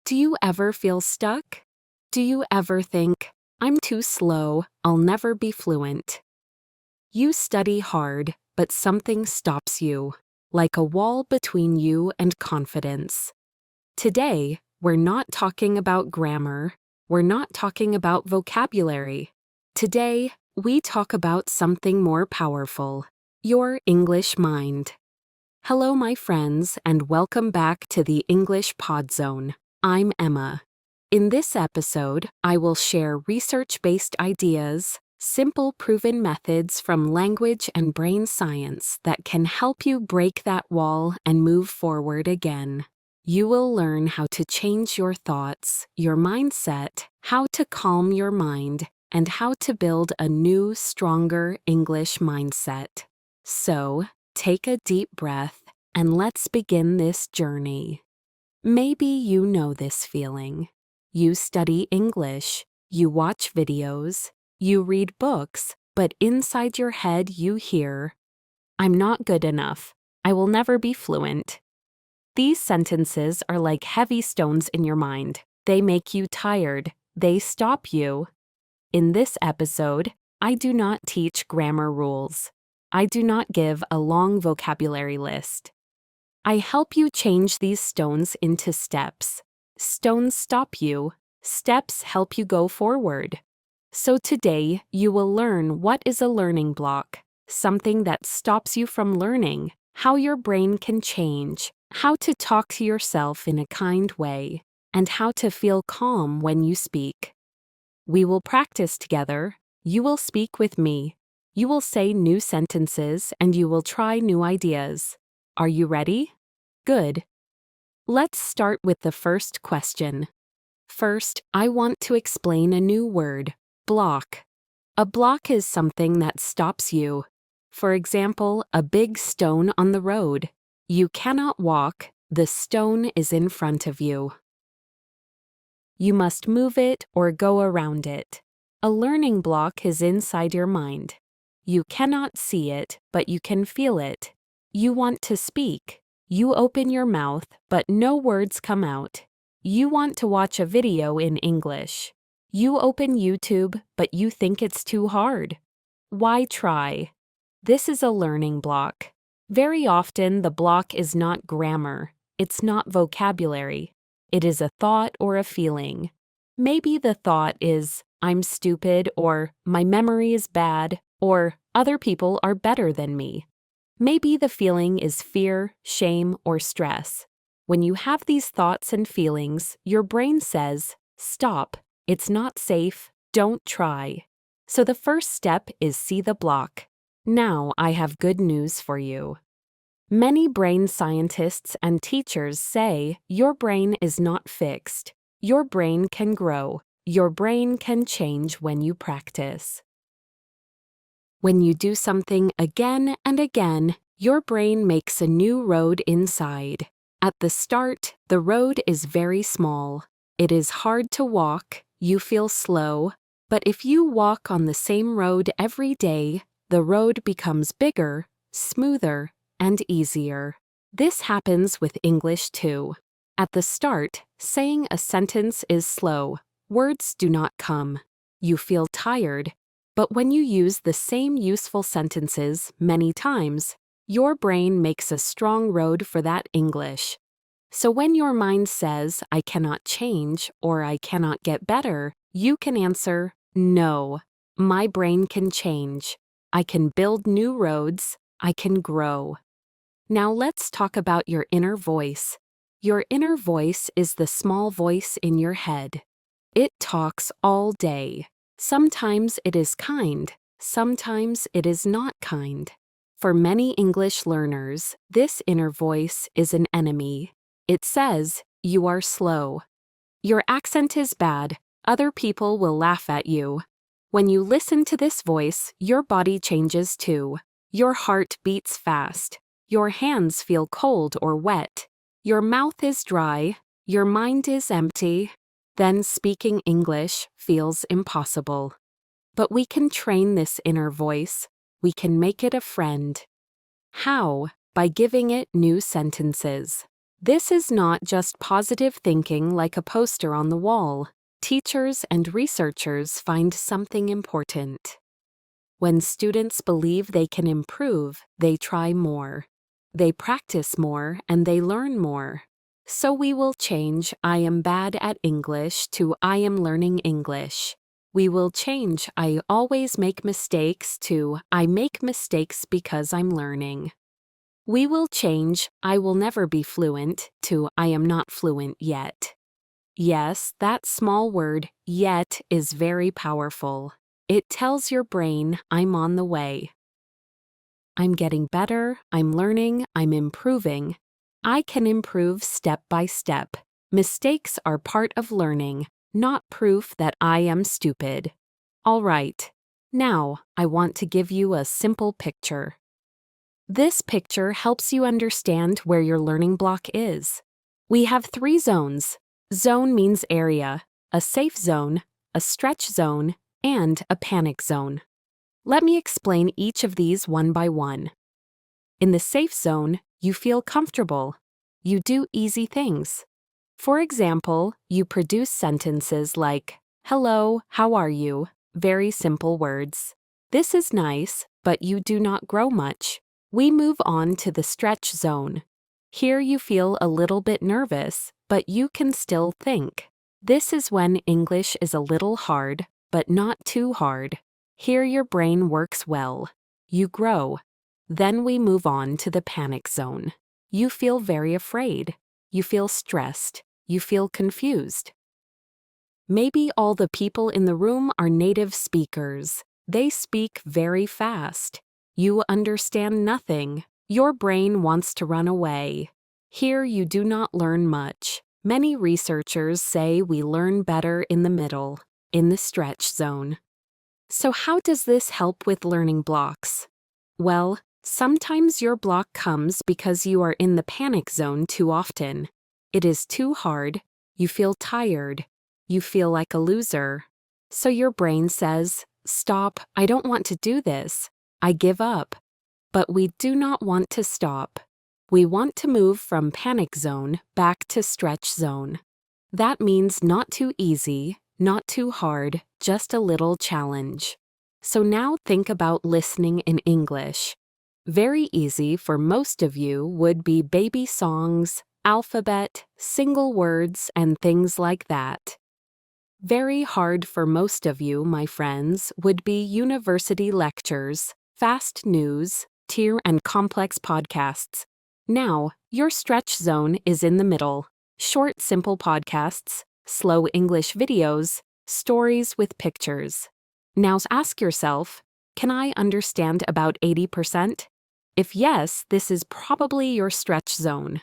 Do you ever feel stuck? Do you ever think, I'm too slow, I'll never be fluent? You study hard, but something stops you, like a wall between you and confidence. Today, we're not talking about grammar, we're not talking about vocabulary. Today, we talk about something more powerful, your English mind. Hello, my friends, and welcome back to the English Pod Zone. I'm Emma. In this episode, I will share research-based ideas, simple proven methods from language and brain science that can help you break that wall and move forward again. You will learn how to change your thoughts, your mindset, how to calm your mind, and how to build a new, stronger English mindset. So, take a deep breath and let's begin this journey. Maybe you know this feeling. You study English, you watch videos, you read books, but inside your head you hear, I'm not good enough. I will never be fluent. These sentences are like heavy stones in your mind. They make you tired. They stop you. In this episode, I do not teach grammar rules. I do not give a long vocabulary list. I help you change these stones into steps. Stones stop you. Steps help you go forward. So today, you will learn what is a learning block, something that stops you from learning, how your brain can change, how to talk to yourself in a kind way, and how to feel calm when you speak. We will practice together. You will speak with me. You will say new sentences and you will try new ideas. Are you ready? Good. Let's start with the first question. First, I want to explain a new word, block. A block is something that stops you. For example, a big stone on the road. You cannot walk, the stone is in front of you. You must move it or go around it. A learning block is inside your mind. You cannot see it, but you can feel it. You want to speak. You open your mouth, but no words come out. You want to watch a video in English. You open YouTube, but you think it's too hard. Why try? This is a learning block. Very often, the block is not grammar. It's not vocabulary. It is a thought or a feeling. Maybe the thought is, I'm stupid, or my memory is bad, or other people are better than me. Maybe the feeling is fear, shame, or stress. When you have these thoughts and feelings, your brain says, stop, it's not safe, don't try. So the first step is see the block. Now I have good news for you. Many brain scientists and teachers say your brain is not fixed. Your brain can grow. Your brain can change when you practice. When you do something again and again, your brain makes a new road inside. At the start, the road is very small. It is hard to walk, you feel slow, but if you walk on the same road every day, the road becomes bigger, smoother, and easier. This happens with English too. At the start, saying a sentence is slow. Words do not come. You feel tired. But when you use the same useful sentences many times, your brain makes a strong road for that English. So when your mind says, I cannot change or I cannot get better, you can answer, no, my brain can change. I can build new roads. I can grow. Now let's talk about your inner voice. Your inner voice is the small voice in your head. It talks all day. Sometimes it is kind, sometimes it is not kind. For many English learners, this inner voice is an enemy. It says, you are slow. Your accent is bad, other people will laugh at you. When you listen to this voice, your body changes too. Your heart beats fast. Your hands feel cold or wet. Your mouth is dry. Your mind is empty. Then speaking English feels impossible. But we can train this inner voice. We can make it a friend. How? By giving it new sentences. This is not just positive thinking like a poster on the wall. Teachers and researchers find something important. When students believe they can improve, they try more. They practice more and they learn more. So we will change "I am bad at English" to "I am learning English." We will change "I always make mistakes" to "I make mistakes because I'm learning." We will change "I will never be fluent" to "I am not fluent yet." Yes, that small word, yet, is very powerful. It tells your brain, I'm on the way. I'm getting better, I'm learning, I'm improving. I can improve step by step. Mistakes are part of learning, not proof that I am stupid. All right. Now, I want to give you a simple picture. This picture helps you understand where your learning block is. We have 3 zones. Zone means area, a safe zone, a stretch zone, and a panic zone. Let me explain each of these one by one. In the safe zone, you feel comfortable. You do easy things. For example, you produce sentences like, "Hello, how are you?" Very simple words. This is nice, but you do not grow much. We move on to the stretch zone. Here you feel a little bit nervous, but you can still think. This is when English is a little hard, but not too hard. Here your brain works well. You grow. Then we move on to the panic zone. You feel very afraid. You feel stressed. You feel confused. Maybe all the people in the room are native speakers. They speak very fast. You understand nothing. Your brain wants to run away. Here you do not learn much. Many researchers say we learn better in the middle, in the stretch zone. So how does this help with learning blocks? Well, sometimes your block comes because you are in the panic zone too often. It is too hard. You feel tired. You feel like a loser. So your brain says, "Stop, I don't want to do this. I give up." But we do not want to stop. We want to move from panic zone back to stretch zone. That means not too easy, not too hard, just a little challenge. So now think about listening in English. Very easy for most of you would be baby songs, alphabet, single words, and things like that. Very hard for most of you, my friends, would be university lectures, fast news, tier and complex podcasts. Now, your stretch zone is in the middle. Short, simple podcasts, slow English videos, stories with pictures. Now ask yourself, can I understand about 80%? If yes, this is probably your stretch zone.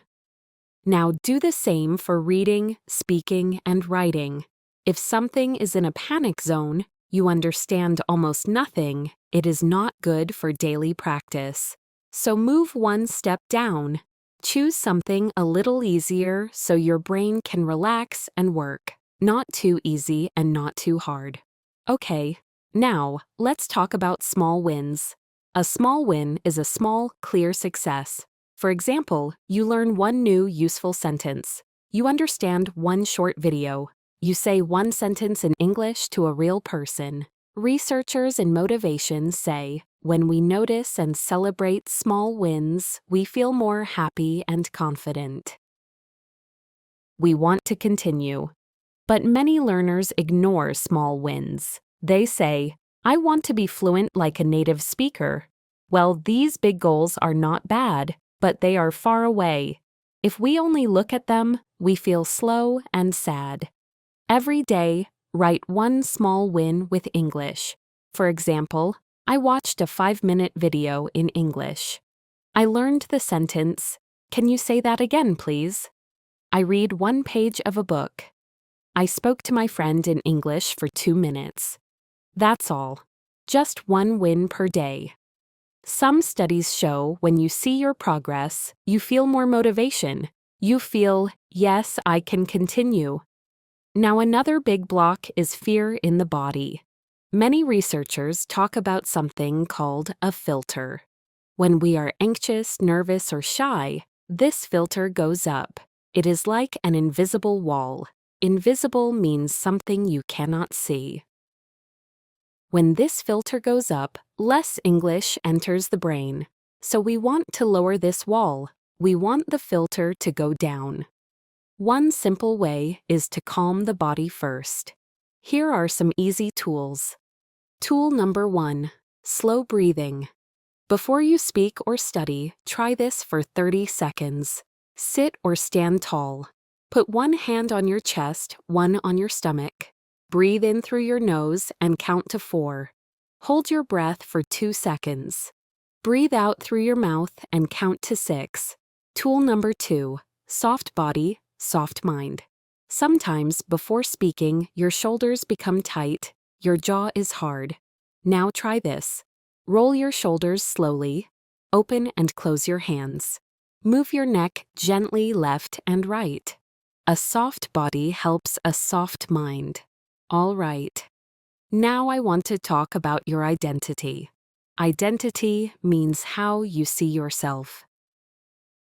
Now do the same for reading, speaking, and writing. If something is in a panic zone, you understand almost nothing, it is not good for daily practice. So move one step down. Choose something a little easier so your brain can relax and work. Not too easy and not too hard. Okay, now let's talk about small wins. A small win is a small, clear success. For example, you learn one new useful sentence. You understand one short video. You say one sentence in English to a real person. Researchers in motivation say, when we notice and celebrate small wins, we feel more happy and confident. We want to continue. But many learners ignore small wins. They say, I want to be fluent like a native speaker. Well, these big goals are not bad, but they are far away. If we only look at them, we feel slow and sad. Every day, write one small win with English. For example, I watched a 5-minute video in English. I learned the sentence, "Can you say that again, please?" I read one page of a book. I spoke to my friend in English for 2 minutes. That's all. Just one win per day. Some studies show when you see your progress, you feel more motivation. You feel, yes, I can continue. Now another big block is fear in the body. Many researchers talk about something called a filter. When we are anxious, nervous, or shy, This filter goes up. It is like an invisible wall. Invisible means something you cannot see. When this filter goes up, less English enters the brain. So we want to lower this wall. We want the filter to go down. One simple way is to calm the body first. Here are some easy tools. Tool number 1. Slow breathing. Before you speak or study, try this for 30 seconds. Sit or stand tall. Put one hand on your chest, one on your stomach. Breathe in through your nose and count to 4. Hold your breath for 2 seconds. Breathe out through your mouth and count to 6. Tool number 2. Soft body, soft mind. Sometimes, before speaking, your shoulders become tight, your jaw is hard. Now try this. Roll your shoulders slowly. Open and close your hands. Move your neck gently left and right. A soft body helps a soft mind. All right. Now I want to talk about your identity. Identity means how you see yourself.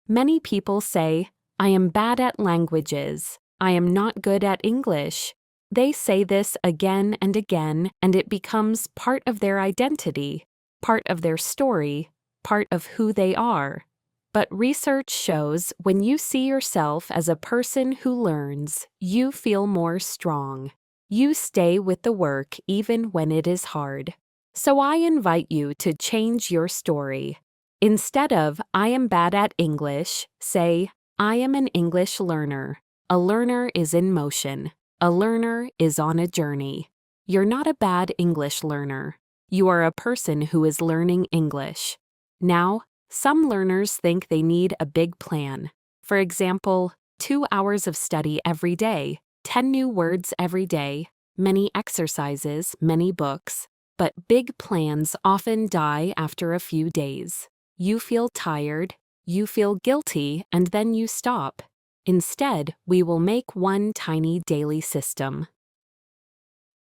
Many people say, I am bad at languages. I am not good at English. They say this again and again, and it becomes part of their identity, part of their story, part of who they are. But research shows when you see yourself as a person who learns, you feel more strong. You stay with the work even when it is hard. So I invite you to change your story. Instead of, I am bad at English, say, I am an English learner. A learner is in motion. A learner is on a journey. You're not a bad English learner. You are a person who is learning English. Now, some learners think they need a big plan. For example, 2 hours of study every day, 10 new words every day, many exercises, many books. But big plans often die after a few days. You feel tired, you feel guilty, and then you stop. Instead, we will make one tiny daily system.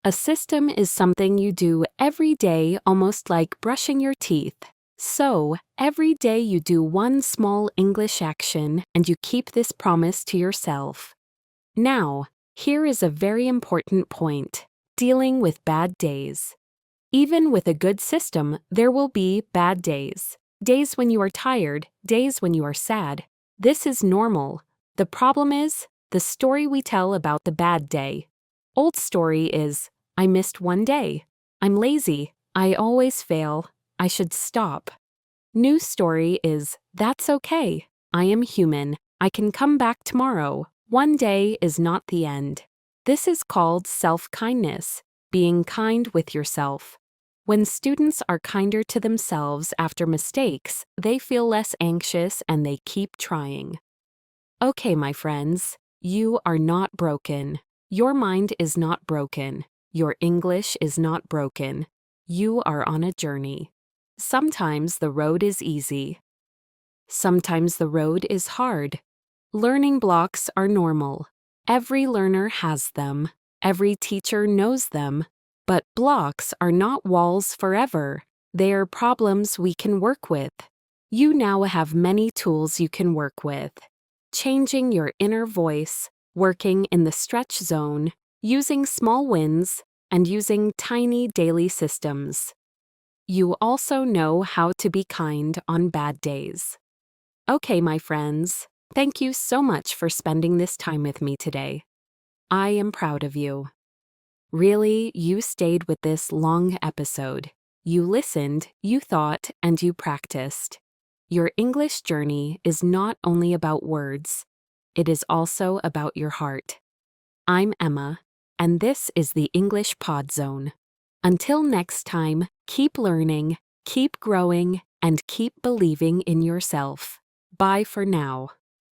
A system is something you do every day, almost like brushing your teeth. So, every day you do one small English action and you keep this promise to yourself. Now, here is a very important point: dealing with bad days. Even with a good system, there will be bad days. Days when you are tired, days when you are sad. This is normal. The problem is the story we tell about the bad day. Old story is, I missed one day. I'm lazy. I always fail. I should stop. New story is, that's okay. I am human. I can come back tomorrow. One day is not the end. This is called self-kindness, being kind with yourself. When students are kinder to themselves after mistakes, they feel less anxious and they keep trying. Okay, my friends, you are not broken. Your mind is not broken. Your English is not broken. You are on a journey. Sometimes the road is easy. Sometimes the road is hard. Learning blocks are normal. Every learner has them. Every teacher knows them. But blocks are not walls forever. They are problems we can work with. You now have many tools you can work with. Changing your inner voice, working in the stretch zone, using small wins, and using tiny daily systems. You also know how to be kind on bad days. Okay, my friends, thank you so much for spending this time with me today. I am proud of you. Really, you stayed with this long episode. You listened, you thought, and you practiced. Your English journey is not only about words, it is also about your heart. I'm Emma, and this is the English Pod Zone. Until next time, keep learning, keep growing, and keep believing in yourself. Bye for now.